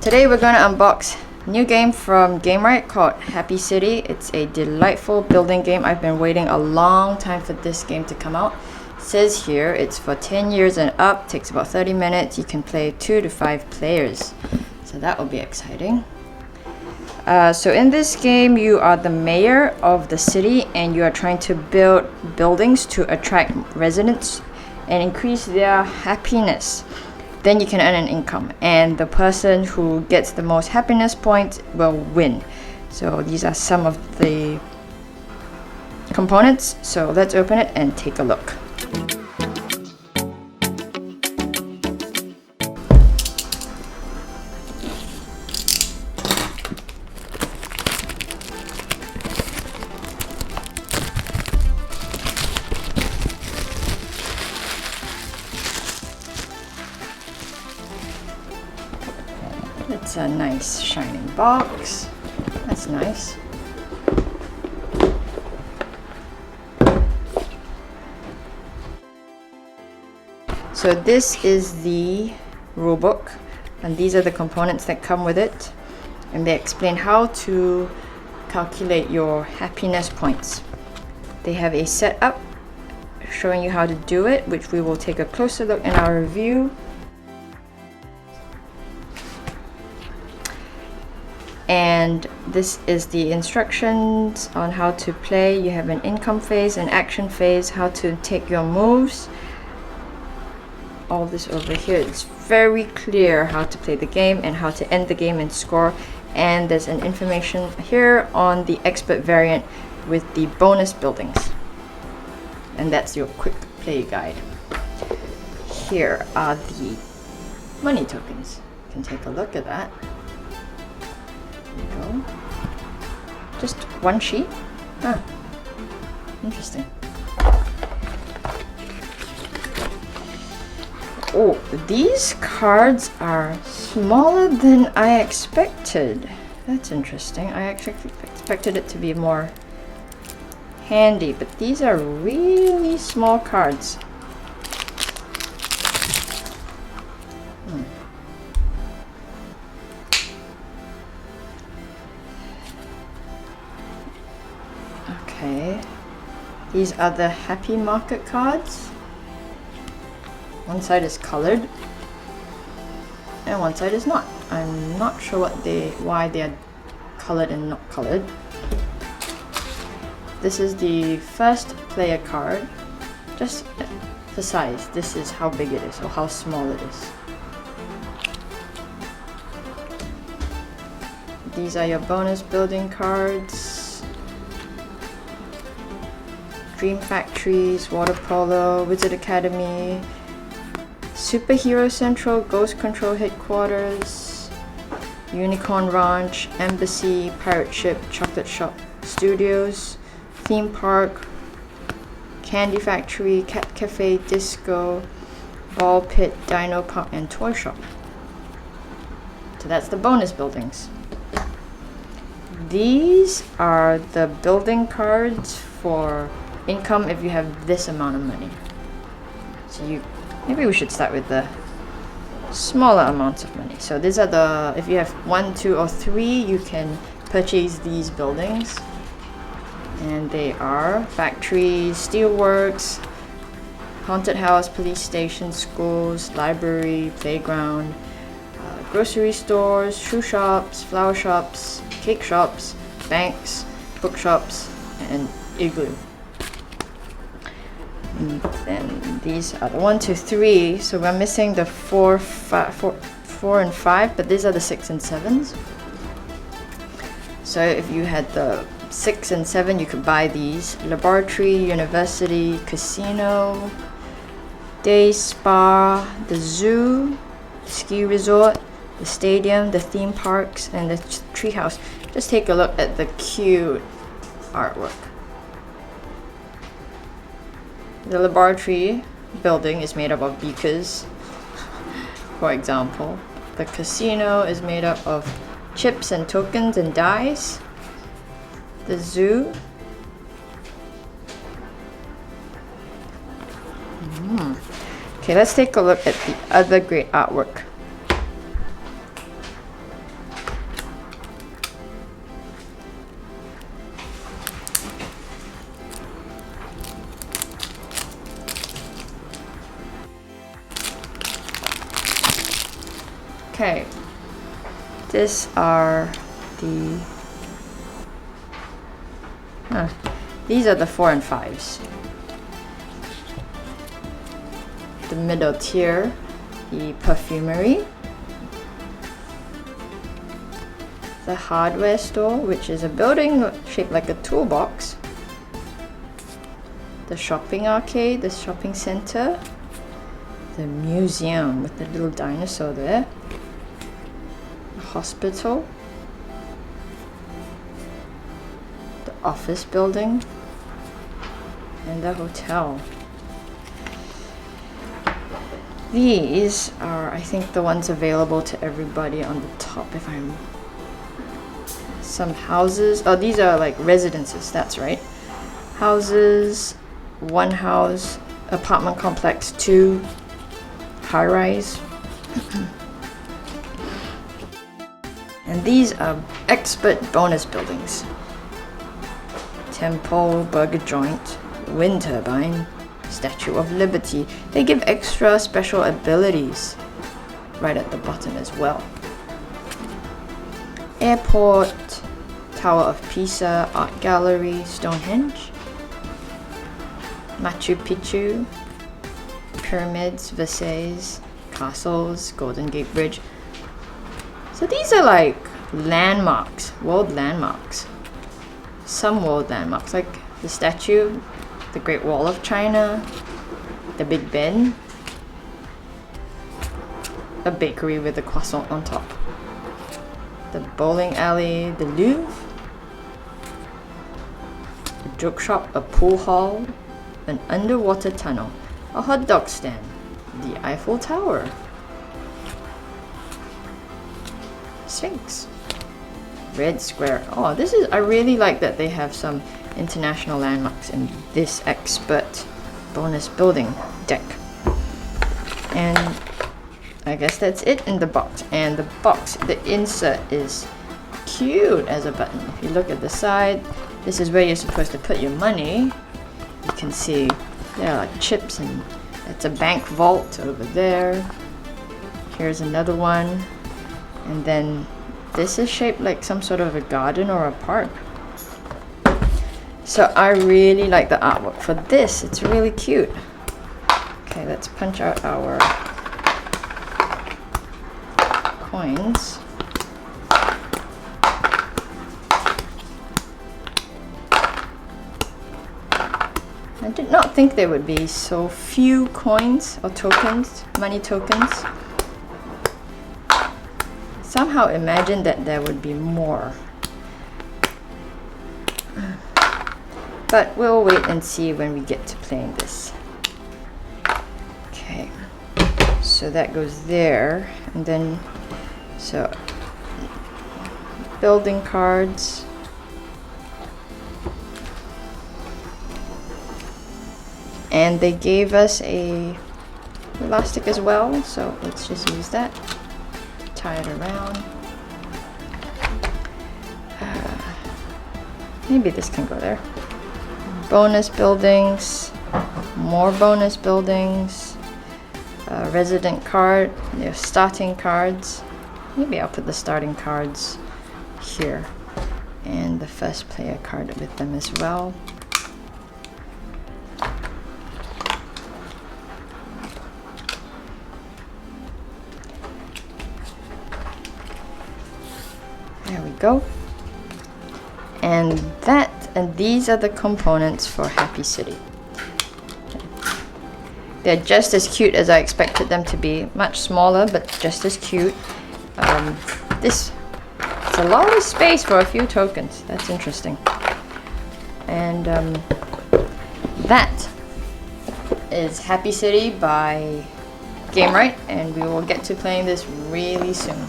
Today we're going to unbox a new game from Gamewright called Happy City. It's a delightful building game. I've been waiting a long time for this game to come out. It says here it's for 10 years and up, takes about 30 minutes. You can play 2 to 5 players. So that will be exciting. So in this game you are the mayor of the city and you are trying to build buildings to attract residents and increase their happiness. Then you can earn an income, and the person who gets the most happiness points will win. So these are some of the components. So let's open it and take a look. It's a nice shining box. That's nice. So this is the rulebook, and these are the components that come with it, and they explain how to calculate your happiness points. They have a setup showing you how to do it, which we will take a closer look in our review. And this is the instructions on how to play. You have an income phase, an action phase, how to take your moves. All this over here, it's very clear how to play the game and how to end the game and score. And there's an information here on the expert variant with the bonus buildings. And that's your quick play guide. Here are the money tokens. You can take a look at that. Go. Just one sheet? Huh. Interesting. Oh, these cards are smaller than I expected. That's interesting. I actually expected it to be more handy, but these are really small cards. Okay, these are the Happy Market cards. One side is colored and one side is not. I'm not sure why they are colored and not colored. This is the first player card. Just the size. This is how big it is or how small it is. These are your bonus building cards. Dream Factories, Water Polo, Wizard Academy, Superhero Central, Ghost Control Headquarters, Unicorn Ranch, Embassy, Pirate Ship, Chocolate Shop Studios, Theme Park, Candy Factory, Cat Cafe, Disco, Ball Pit, Dino Park, and Toy Shop. So that's the bonus buildings. These are the building cards for income if you have this amount of money. So maybe we should start with the smaller amounts of money. So these are the, if you have 1, 2, or 3, you can purchase these buildings. And they are factories, steelworks, haunted house, police station, schools, library, playground, grocery stores, shoe shops, flower shops, cake shops, banks, bookshops, and igloo. And then these are the 1, 2, 3. So we're missing the 4 and 5, but these are the 6 and 7s. So if you had the 6 and 7, you could buy these: laboratory, university, casino, day spa, the zoo, ski resort, the stadium, the theme parks, and the treehouse. Just take a look at the cute artwork. The laboratory building is made up of beakers, for example. The casino is made up of chips and tokens and dice. The zoo. Okay, let's take a look at the other great artwork. Okay, these are the these are the 4 and 5s. The middle tier, the perfumery, the hardware store, which is a building shaped like a toolbox, the shopping arcade, the shopping center, the museum with the little dinosaur there, the hospital, the office building, and the hotel. These are, I think, the ones available to everybody on the top. If I'm some houses. Oh, these are like residences. That's right. Houses, 1 house, apartment complex, 2, high rise. And these are expert bonus buildings. Temple, burger joint, wind turbine, Statue of Liberty. They give extra special abilities right at the bottom as well. Airport, Tower of Pisa, Art Gallery, Stonehenge, Machu Picchu, Pyramids, Versailles, Castles, Golden Gate Bridge. So these are like landmarks, world landmarks. Some world landmarks, like the statue, the Great Wall of China, the Big Ben, a bakery with a croissant on top, the bowling alley, the Louvre, a joke shop, a pool hall, an underwater tunnel, a hot dog stand, the Eiffel Tower, Sphinx, Red Square. Oh, this is, I really like that they have some international landmarks in this expert bonus building deck. And I guess that's it in the box. And the box, the insert is cute as a button. If you look at the side, this is where you're supposed to put your money. You can see there are like chips, and it's a bank vault over there. Here's another one. And then this is shaped like some sort of a garden or a park. So I really like the artwork for this. It's really cute. Okay, let's punch out our coins. I did not think there would be so few coins or tokens, money tokens. Somehow imagined that there would be more. But we'll wait and see when we get to playing this. Okay, so that goes there, and then so building cards, and they gave us a elastic as well, so let's just use that, tie it around. Maybe this can go there. Bonus buildings, more bonus buildings, resident card, their starting cards. Maybe I'll put the starting cards here, and the first player card with them as well. There we go. And these are the components for Happy City. They're just as cute as I expected them to be. Much smaller, but just as cute. This is a lot of space for a few tokens. That's interesting. And that is Happy City by Gamewright, and we will get to playing this really soon.